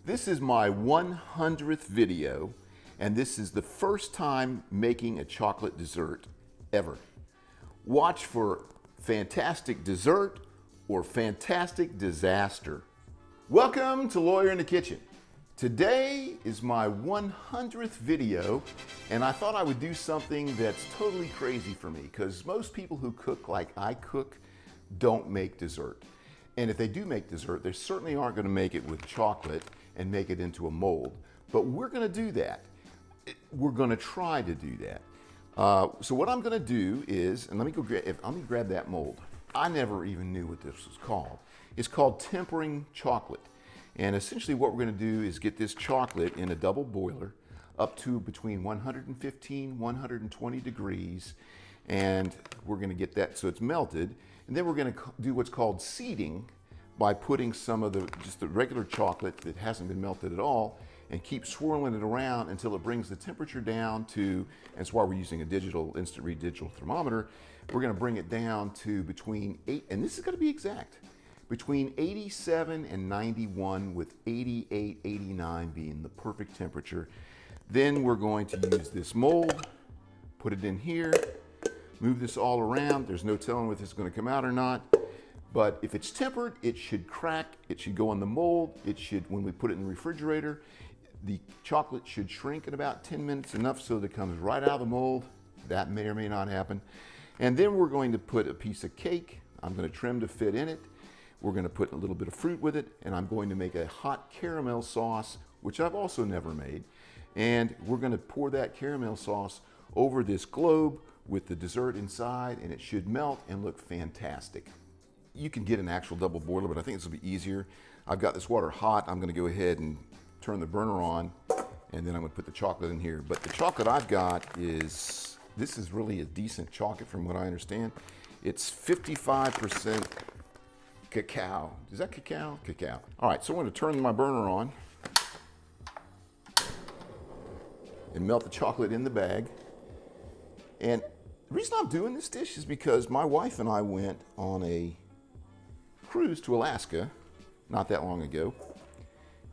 This is my 100th video, and this is the first time making a chocolate dessert ever. Watch for fantastic dessert or fantastic disaster. Welcome to Lawyer in the Kitchen. Today is my 100th video, and I thought I would do something that's totally crazy for me, because most people who cook like I cook don't make dessert. And if they do make dessert, they certainly aren't going to make it with chocolate and make it into a mold. But we're going to do that. We're going to try to do that. So what I'm going to do is, and let me grab that mold. I never even knew what this was called. It's called tempering chocolate. And essentially what we're going to do is get this chocolate in a double boiler up to between 115, 120 degrees. And we're going to get that so it's melted. And then we're going to do what's called seeding by putting some of just the regular chocolate that hasn't been melted at all and keep swirling it around until it brings the temperature down to, and that's why we're using a digital, instant read digital thermometer. We're going to bring it down to between 8, and this is going to be exact, between 87 and 91, with 88, 89 being the perfect temperature. Then we're going to use this mold, put it in here, move this all around. There's no telling if it's going to come out or not. But if it's tempered, it should crack. It should go in the mold. It should, when we put it in the refrigerator, the chocolate should shrink in about 10 minutes, enough so that it comes right out of the mold. That may or may not happen. And then we're going to put a piece of cake. I'm going to trim to fit in it. We're going to put a little bit of fruit with it, and I'm going to make a hot caramel sauce, which I've also never made. And we're going to pour that caramel sauce over this globe with the dessert inside, and it should melt and look fantastic. You can get an actual double boiler, but I think this will be easier. I've got this water hot. I'm going to go ahead and turn the burner on, and then I'm going to put the chocolate in here. But the chocolate I've got is, this is really a decent chocolate from what I understand. It's 55% cacao. Is that cacao? Cacao. All right, so I'm going to turn my burner on and melt the chocolate in the bag. And the reason I'm doing this dish is because my wife and I went on a cruise to Alaska not that long ago,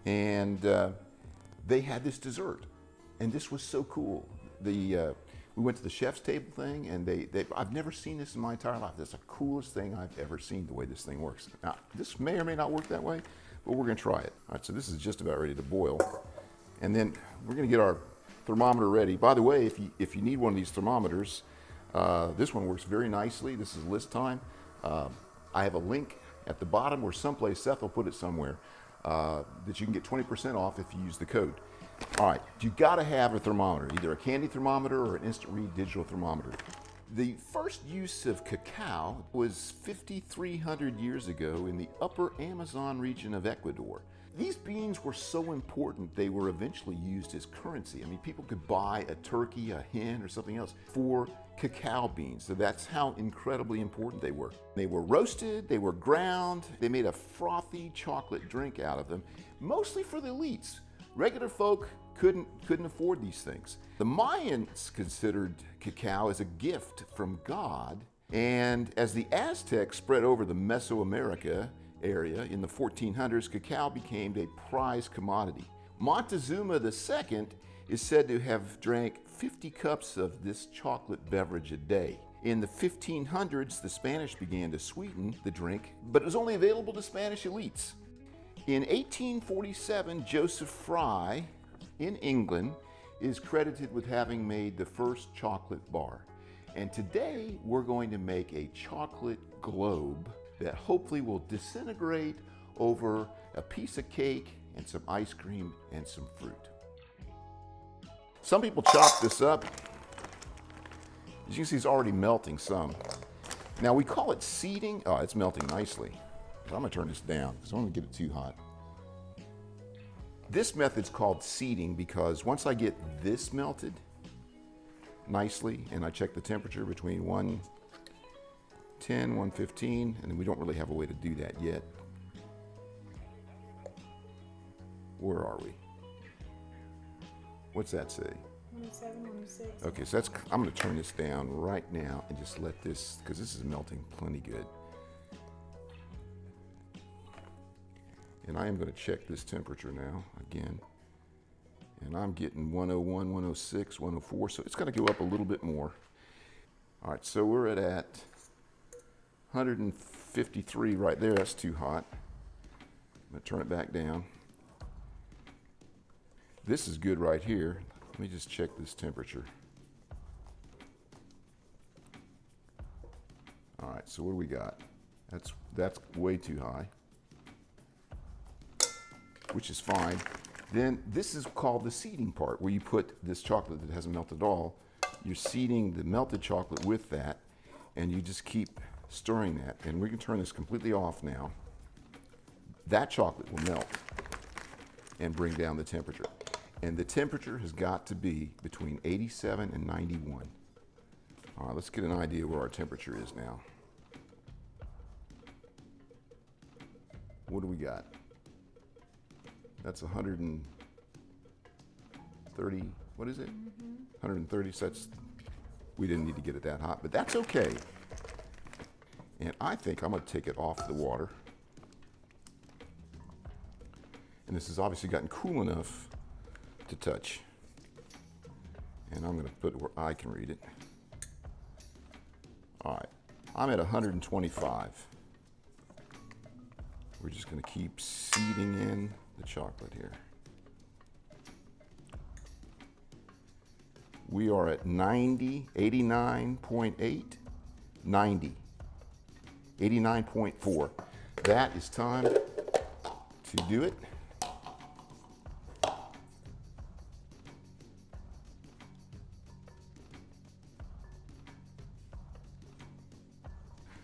and they had this dessert, and this was so cool. We went to the chef's table thing, and I've never seen this in my entire life. That's the coolest thing I've ever seen, the way this thing works. Now, this may or may not work that way, but we're going to try it. All right, so this is just about ready to boil, and then we're going to get our thermometer ready. By the way, if you need one of these thermometers, this one works very nicely. This is list time. I have a link at the bottom or someplace, Seth will put it somewhere, that you can get 20% off if you use the code. All right, you gotta have a thermometer, either a candy thermometer or an instant read digital thermometer. The first use of cacao was 5,300 years ago in the upper Amazon region of Ecuador. These beans were so important, they were eventually used as currency. I mean, people could buy a turkey, a hen, or something else for cacao beans. So that's how incredibly important they were. They were roasted, they were ground, they made a frothy chocolate drink out of them, mostly for the elites. Regular folk couldn't afford these things. The Mayans considered cacao as a gift from God, and as the Aztecs spread over the Mesoamerica area in the 1400s, cacao became a prized commodity. Montezuma II is said to have drank 50 cups of this chocolate beverage a day. In the 1500s, the Spanish began to sweeten the drink, but it was only available to Spanish elites. In 1847, Joseph Fry in England is credited with having made the first chocolate bar. And today we're going to make a chocolate globe that hopefully will disintegrate over a piece of cake and some ice cream and some fruit. Some people chop this up. As you can see, it's already melting some. Now we call it seeding. Oh, it's melting nicely. So I'm gonna turn this down because I don't want to get it too hot. This method's called seeding because once I get this melted nicely and I check the temperature between 110, 115, and we don't really have a way to do that yet. Where are we? What's that say? 107, 106. Okay, so that's, I'm gonna turn this down right now and just let this, because this is melting plenty good. And I am going to check this temperature now again. And I'm getting 101, 106, 104, so it's going to go up a little bit more. All right, so we're at 153 right there. That's too hot. I'm going to turn it back down. This is good right here. Let me just check this temperature. All right, so what do we got? That's way too high, which is fine. Then this is called the seeding part, where you put this chocolate that hasn't melted at all. You're seeding the melted chocolate with that, and you just keep stirring that. And we can turn this completely off now. That chocolate will melt and bring down the temperature. And the temperature has got to be between 87 and 91. All right, let's get an idea where our temperature is now. What do we got? That's 130, what is it? 130, so we didn't need to get it that hot, but that's okay. And I think I'm gonna take it off the water. And this has obviously gotten cool enough to touch. And I'm gonna put it where I can read it. All right, I'm at 125. We're just gonna keep seeding in the chocolate here. We are at 90, 89.8, 90, 89.4. That is time to do it.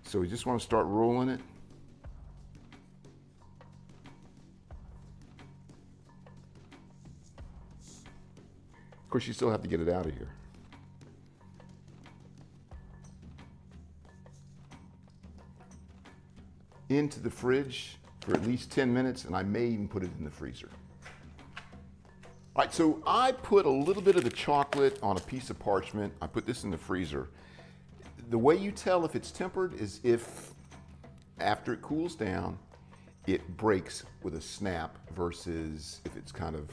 So we just want to start rolling it. Of course, you still have to get it out of here. Into the fridge for at least 10 minutes, and I may even put it in the freezer. All right, so I put a little bit of the chocolate on a piece of parchment. I put this in the freezer. The way you tell if it's tempered is if, after it cools down, it breaks with a snap versus if it's kind of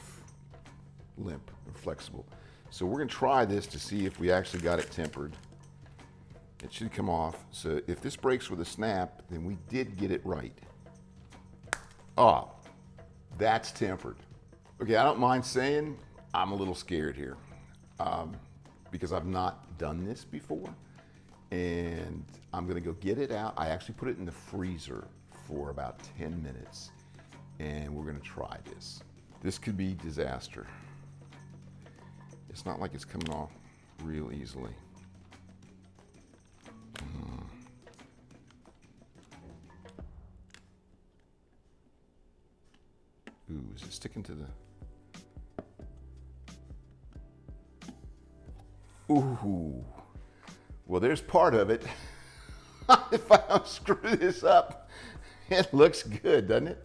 limp or flexible. So we're gonna try this to see if we actually got it tempered. It should come off. So if this breaks with a snap, then we did get it right. Oh, that's tempered. Okay, I don't mind saying I'm a little scared here because I've not done this before. And I'm gonna go get it out. I actually put it in the freezer for about 10 minutes and we're gonna try this. This could be disaster. It's not like it's coming off real easily. Ooh, is it sticking to the... Ooh. Well, there's part of it. If I unscrew this up, it looks good, doesn't it?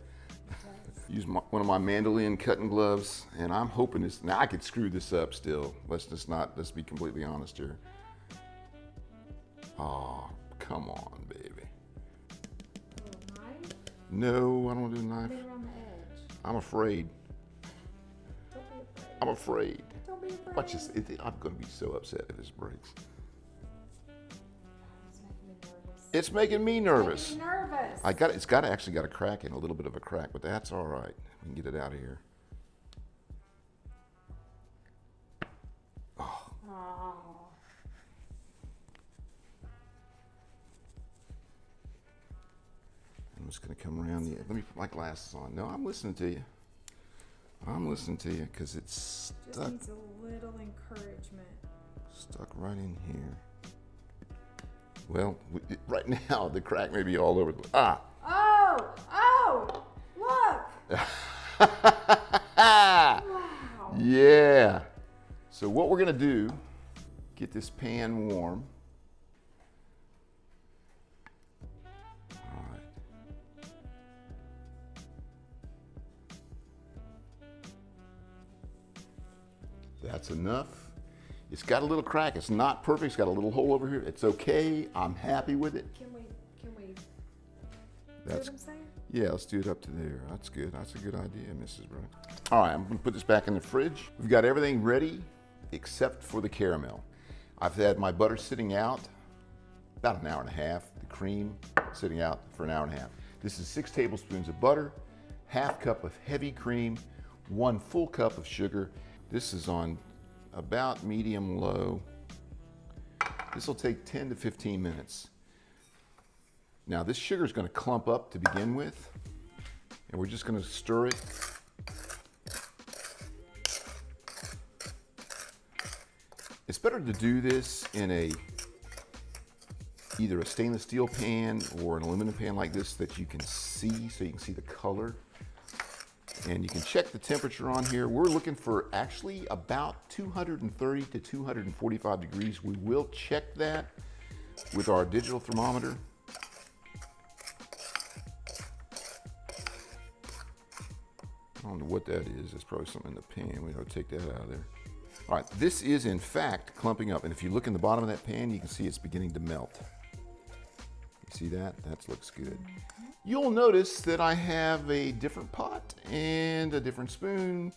Use one of my mandolin cutting gloves, and I'm hoping this, now I could screw this up still. Let's be completely honest here. Oh, come on, baby. A knife? No, I don't want to do a knife. Put it around the edge. I'm afraid. Don't be afraid. I'm afraid. Don't be afraid. Watch this. I'm going to be so upset if this breaks. It's making me nervous. It's making me nervous. Making me nervous. It's got actually got a crack in, a little bit of a crack, but that's all right. We can get it out of here. Oh. Oh. I'm just going to come around the, let me put my glasses on. No, I'm listening to you. I'm listening to you because it's Just stuck, needs a little encouragement. stuck right in here. Well, right now the crack may be all over. Ah! Oh! Oh! Look! Wow. Yeah. So what we're gonna do, get this pan warm. All right. That's enough. It's got a little crack. It's not perfect. It's got a little hole over here. It's okay. I'm happy with it. Can we That's, see what I'm saying? Yeah, let's do it up to there. That's good. That's a good idea, Mrs. Brooke. All right, I'm gonna put this back in the fridge. We've got everything ready except for the caramel. I've had my butter sitting out about an hour and a half. The cream sitting out for an hour and a half. This is 6 tablespoons of butter, half cup of heavy cream, 1 full cup of sugar. This is on about medium low. This will take 10 to 15 minutes. Now this sugar is going to clump up to begin with, and we're just going to stir it. It's better to do this in either a stainless steel pan or an aluminum pan like this that you can see, so you can see the color. And you can check the temperature on here. We're looking for actually about 230 to 245 degrees. We will check that with our digital thermometer. I don't know what that is. It's probably something in the pan. We ought to take that out of there. All right, this is in fact clumping up. And if you look in the bottom of that pan, you can see it's beginning to melt. You see that? That looks good. You'll notice that I have a different pot and a different spoon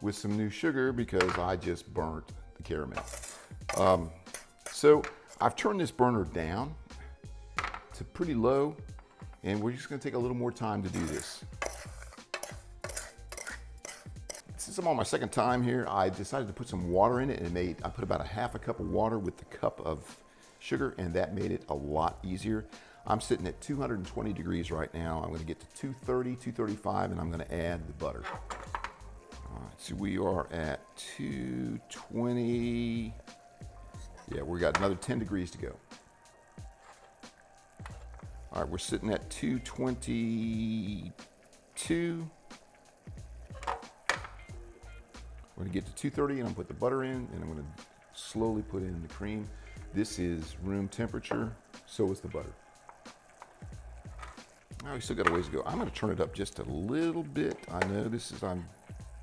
with some new sugar because I just burnt the caramel. So I've turned this burner down to pretty low, and we're just gonna take a little more time to do this. Since I'm on my second time here, I decided to put some water in it, and I put about a half a cup of water with the cup of sugar, and that made it a lot easier. I'm sitting at 220 degrees right now. I'm gonna get to 230, 235, and I'm gonna add the butter. All right, so we are at 220. Yeah, we got another 10 degrees to go. All right, we're sitting at 222. We're gonna get to 230 and I'm gonna put the butter in, and I'm gonna slowly put in the cream. This is room temperature, so is the butter. Oh, we still got a ways to go. I'm gonna turn it up just a little bit. I know I'm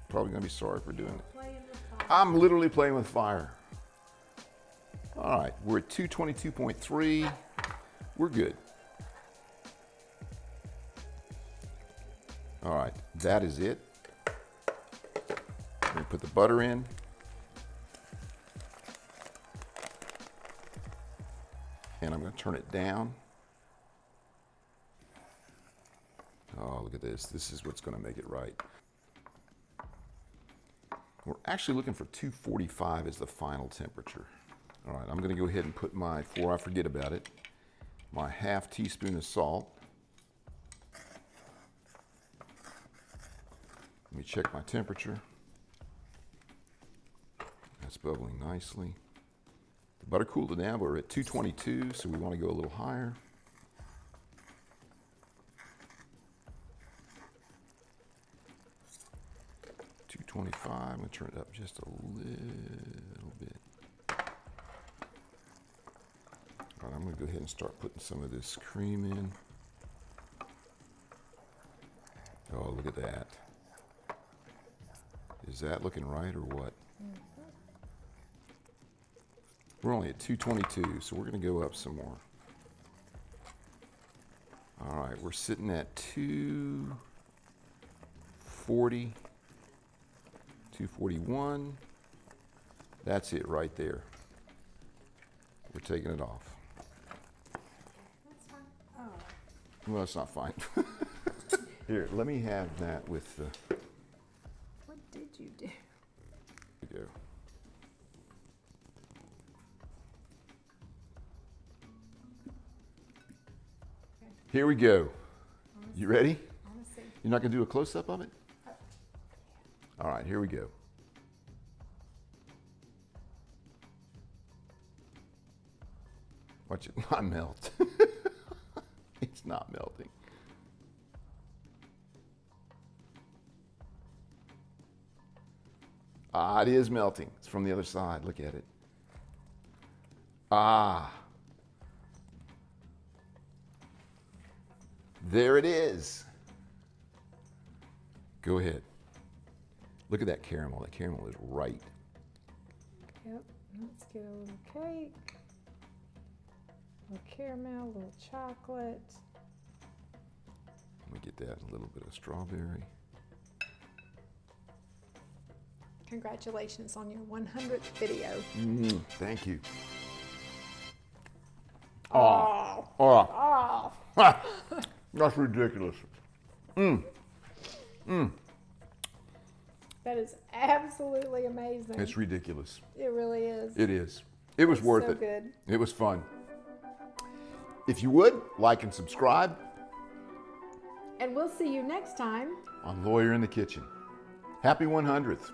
probably gonna be sorry for doing it. I'm literally playing with fire. All right, we're at 222.3. We're good. All right, that is it. We're gonna put the butter in. And I'm gonna turn it down. Oh, look at this. This is what's gonna make it right. We're actually looking for 245 as the final temperature. All right, I'm gonna go ahead and put before I forget about it, my half teaspoon of salt. Let me check my temperature. That's bubbling nicely. The butter cooled down, but we're at 222, so we want to go a little higher. $225. I'm going to turn it up just a little bit. All right, I'm going to go ahead and start putting some of this cream in. Oh, look at that. Is that looking right or what? We're only at 222, so we're going to go up some more. All right, we're sitting at 240, 241. That's it right there. We're taking it off. That's fine. Oh. Well, it's not fine. Here, let me have that with the... What did you do? There we go. Here we go. You ready? You're not going to do a close-up of it? All right, here we go. Watch it not melt. It's not melting. Ah, it is melting. It's from the other side. Look at it. Ah. There it is. Go ahead. Look at that caramel. That caramel is right. Yep. Let's get a little cake. A little caramel, a little chocolate. I'm get that, a little bit of strawberry. Congratulations on your 100th video. Thank you. Oh. Oh. Oh. That's ridiculous. That is absolutely amazing. It's ridiculous. It really is. It is. It was worth so it. good. It was fun. If you would, like and subscribe And we'll see you next time on Lawyer in the Kitchen. Happy 100th.